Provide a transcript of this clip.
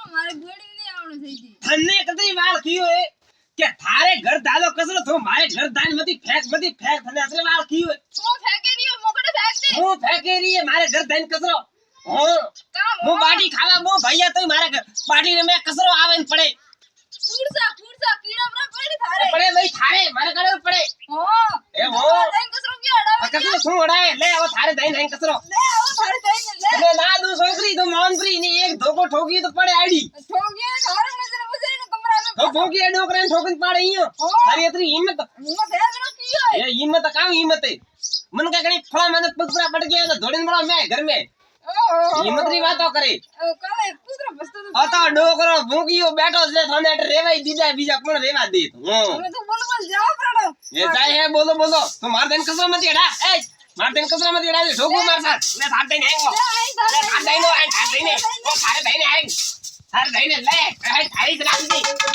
મારે ગોળી નહીં આવડે થઈ ગઈ તને કતરી વાર કીયો એ કે થારે ઘર દાલો કસરો તો મારે ઘર દાન મથી ફેંક તને અસલે વાર કીયો હું ફેંકે રહ્યો મોકડે ફેંક દે હું ફેંકે રહી મારે ઘર દાન કસરો હું બાટી ખાવા હું ભૈયા તો મારે બાટી ને મે કસરો આવે ને પડે કુડસા કીડા પર પડી થારે પડે ભાઈ થારે મારે ઘરે પડે હો એ હો દઈ કસરો કે અડાવે કસરો શું અડાય લે હવે થારે દઈ કસરો લે આવો થારે દઈને લે લે ના દુ છોકરી તો મોનફરી ની એક ધોકો ઠોકી તો પડે આડી ઠોગીએ ઘર નજર બજાઈને કમરામાં તો ઠોકી એ ડોકરાને ઠોકીને પાડે ઈયો તારી એટલી હિંમત હું ભેગરો કીયો એ હિંમત કામ હિંમત હે मन का गणी फला मन पगरा पड़ गया तो धोड़ीन बड़ा मैं घर में हिम्मत री बातो करे काले पुत्र बसतो तो आता डोकरो भूकियो बैठो से थाने अट रेवाई दीदा बीजा कोण रेवा दे मैं तो बोल जाओ प्राणो ये जाय है बोलो तो मार देन कसरो मत एड़ा ए मार देन कसरो मत एड़ा ढोकू मार साथ ले थार देने आएंगो ले थार देने ओ थारे देने आएंगे थार देने ले थारी चला दी